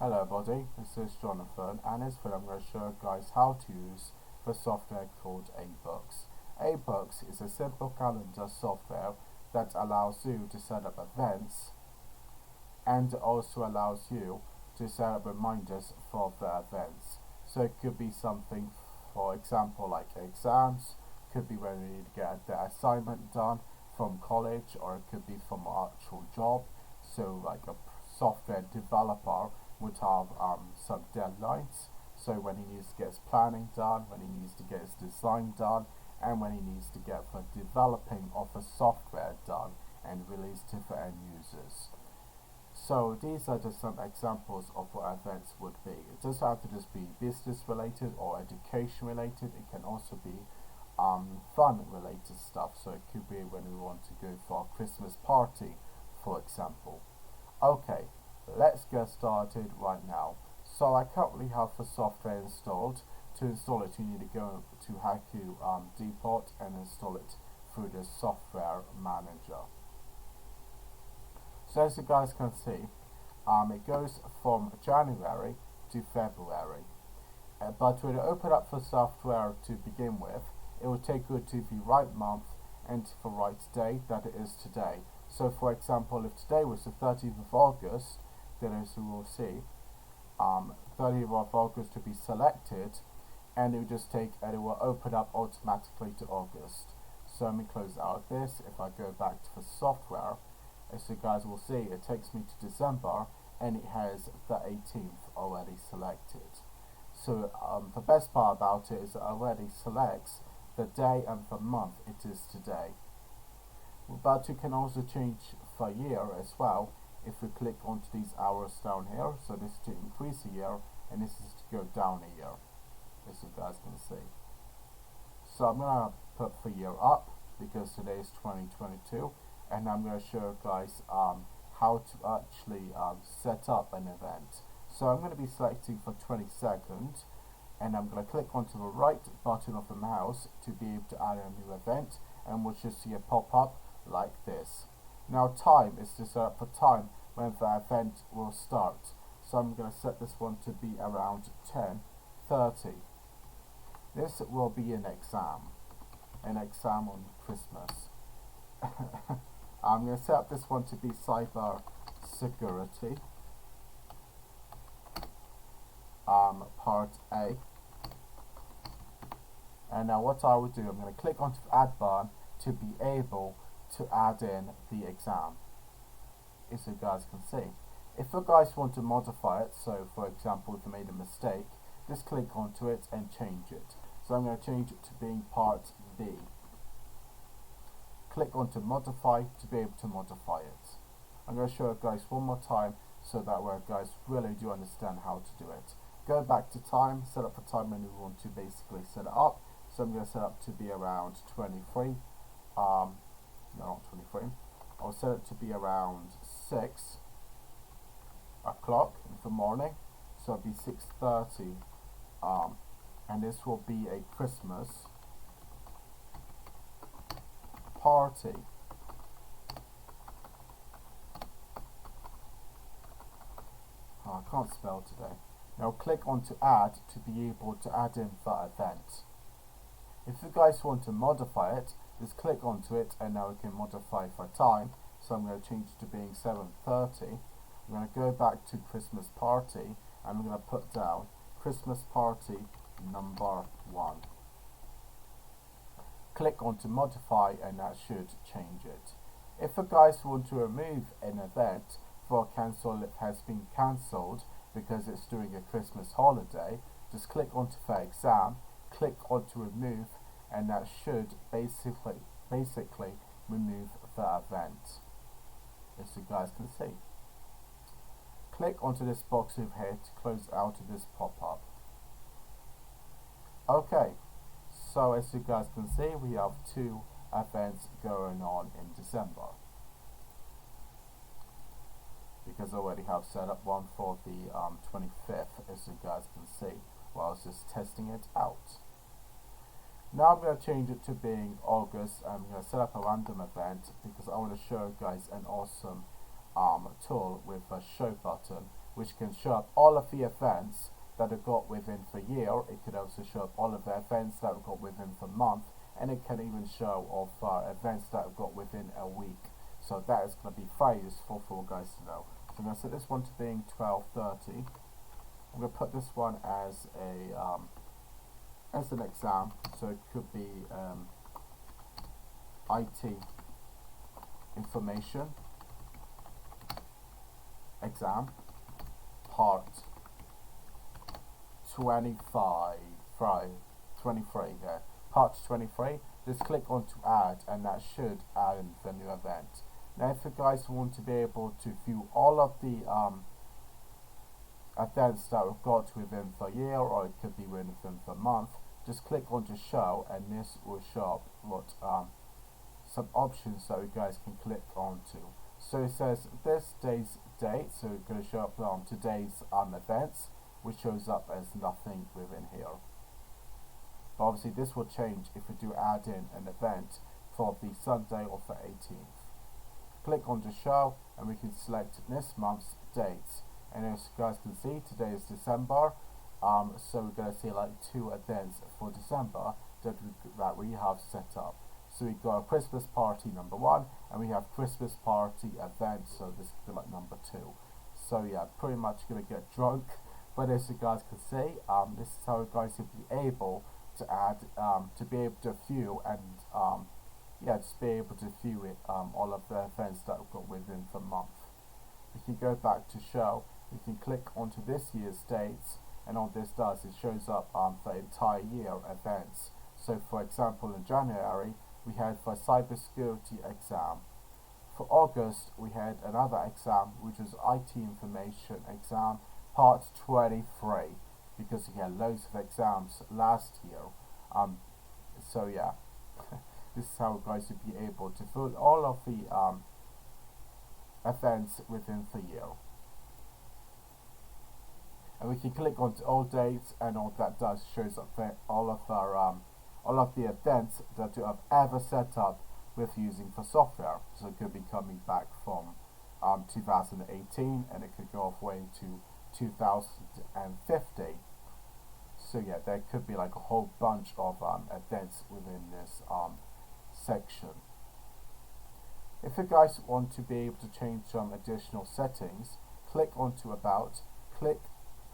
Hello everybody, this is Jonathan, and in this video I'm going to show you guys how to use the software called Abooks. Abooks is a simple calendar software that allows you to set up events and also allows you to set up reminders for the events. So it could be something, for example, like exams, could be when you need to get the assignment done from college, or it could be from an actual job. So like a software developer would have some deadlines, so when he needs to get his planning done, when he needs to get his design done, and when he needs to get the developing of the software done and released to the end users. So these are just some examples of what events would be. It doesn't have to just be business related or education related, it can also be fun related stuff. So it could be when we want to go for a Christmas party, for example. Okay, let's get started right now. So I currently have the software installed. To install it, you need to go to Haiku depot and install it through the software manager. So as you guys can see, it goes from January to February. But when you open up the software to begin with, it will take you to the right month and to the right day that it is today. So for example, if today was the 30th of August, then as you will see, 30th of August to be selected, and it will just take, and it will open up automatically to August. So let me close out this. If I go back to the software, as you guys will see, it takes me to December, and it has the 18th already selected. So the best part about it is it already selects the day and the month it is today. But you can also change the year as well if we click onto these hours down here. So this is to increase a year, and this is to go down a year, as you guys can see. So I'm going to put the year up because today is 2022, and I'm going to show you guys how to actually set up an event. So I'm going to be selecting for 22nd, and I'm going to click onto the right button of the mouse to be able to add a new event, and we'll just see a pop-up like this. Now time is to set up the time when the event will start. So I'm going to set this one to be around 10:30. This will be an exam on Christmas. I'm going to set up this one to be cyber security, part A. And now what I will do, I'm going to click onto the add button to be able to add in the exam, as you guys can see. If you guys want to modify it, so for example if you made a mistake, just click onto it and change it. So I'm going to change it to being part B. Click onto modify to be able to modify it. I'm going to show you guys one more time so that way you guys really do understand how to do it. Go back to time, set up the time when you want to basically set it up. So I'm going to set up to be around 23. No, not 23. I'll set it to be around 6 o'clock in the morning. So it'll be 6:30. And this will be a Christmas party. Oh, I can't spell today. Now click on to add to be able to add in the event. If you guys want to modify it, just click onto it, and now we can modify for time. So I'm going to change it to being 7:30. I'm going to go back to Christmas party, and I'm going to put down Christmas party number 1. Click on to modify, and that should change it. If you guys want to remove an event for cancel, it has been cancelled because it's during a Christmas holiday, just click onto the exam, click on to remove, and that should basically remove the event, as you guys can see. Click onto this box over here to close out of this pop-up. Okay, so as you guys can see, we have 2 events going on in December, because I already have set up one for the 25th, as you guys can see, while I was just testing it out. Now I'm going to change it to being August. I'm going to set up a random event because I want to show you guys an awesome tool with a show button which can show up all of the events that it got within the year. It could also show up all of the events that it got within the month, and it can even show of events that it got within a week. So that is going to be very useful for you guys to know. So I'm going to set this one to being 12:30. I'm going to put this one as an exam, so it could be IT information exam part 23, yeah, part 23. Just click on to add, and that should add in the new event. Now if you guys want to be able to view all of the events that we've got within the year, or it could be within the month, just click on to show, and this will show up what some options that you guys can click onto. So it says this day's date, so it's going to show up today's events, which shows up as nothing within here. But obviously this will change if we do add in an event for the Sunday of the 18th. Click on to show, and we can select this month's dates. And as you guys can see, today is December, so we're going to see like 2 events for December that we have set up. So we got a Christmas party number 1, and we have Christmas party event, so this could be like number 2. So yeah, pretty much gonna get drunk, but as you guys can see, this is how you guys will be able to add, to be able to view, and yeah, just be able to view it, all of the events that we've got within the month. We can go back to show, we can click onto this year's dates, and all this does, it shows up the entire year events. So for example, in January, we had the cybersecurity exam. For August, we had another exam, which was IT information exam, part 23, because we had loads of exams last year. So yeah, this is how guys would be able to fill all of the events within the year. And we can click onto all dates, and all that does shows up there all of the events that you have ever set up with using the software. So it could be coming back from 2018, and it could go all the way into 2050. So yeah, there could be like a whole bunch of events within this section. If you guys want to be able to change some additional settings, click onto about, click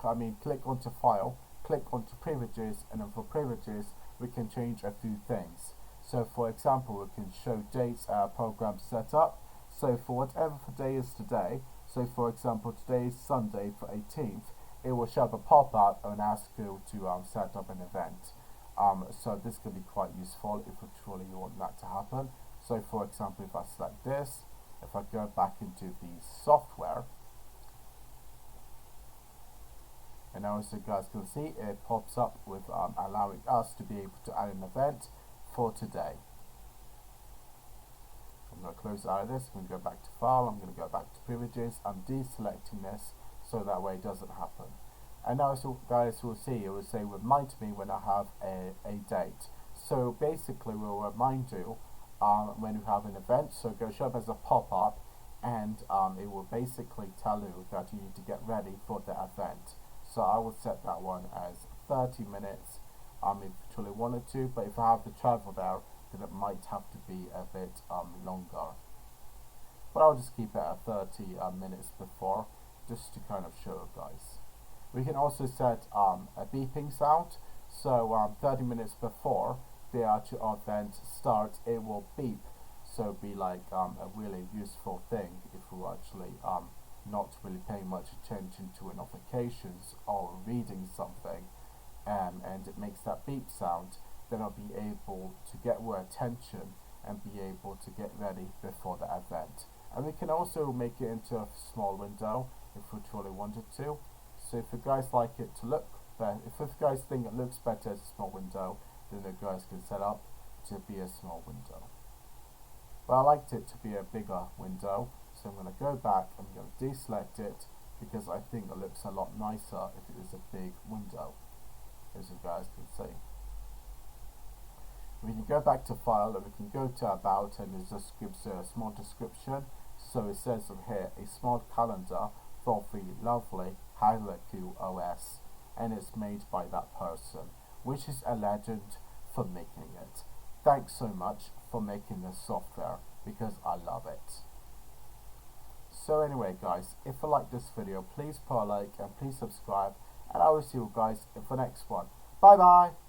onto file, click onto privileges, and then for privileges we can change a few things. So for example, we can show dates our program set up. So for whatever the day is today, so for example today is Sunday the 18th, it will show up a pop-up and ask you to set up an event. So this can be quite useful if you truly want that to happen. So for example, if I select this, if I go back into the software, and now as you guys can see, it pops up with allowing us to be able to add an event for today. I'm going to close out of this, I'm going to go back to file, I'm going to go back to privileges, I'm deselecting this so that way it doesn't happen. And now as you guys will see, it will say remind me when I have a date. So basically we'll remind you when you have an event, so it will show up as a pop-up, and it will basically tell you that you need to get ready for the event. So I will set that one as 30 minutes if you truly wanted to, but if I have to travel there, then it might have to be a bit longer. But I'll just keep it at 30 minutes before, just to kind of show you guys. We can also set a beeping sound, so 30 minutes before the actual event starts, it will beep. So it'll be like a really useful thing if you're actually not really paying much attention to notifications or reading something, and it makes that beep sound, then I'll be able to get your attention and be able to get ready before the event. And we can also make it into a small window if we truly wanted to. So if you guys like it to look better, if you guys think it looks better as a small window, then you guys can set up to be a small window. But I liked it to be a bigger window, so I'm going to go back, I'm going to deselect it, because I think it looks a lot nicer if it is a big window, as you guys can see. We can go back to file, and we can go to about, and it just gives a small description. So it says on here, a small calendar for the lovely Haiku OS, and it's made by that person, which is a legend for making it. Thanks so much for making this software, because I love it. So anyway guys, if you like this video, please put a like and please subscribe, and I will see you guys in the next one. Bye bye!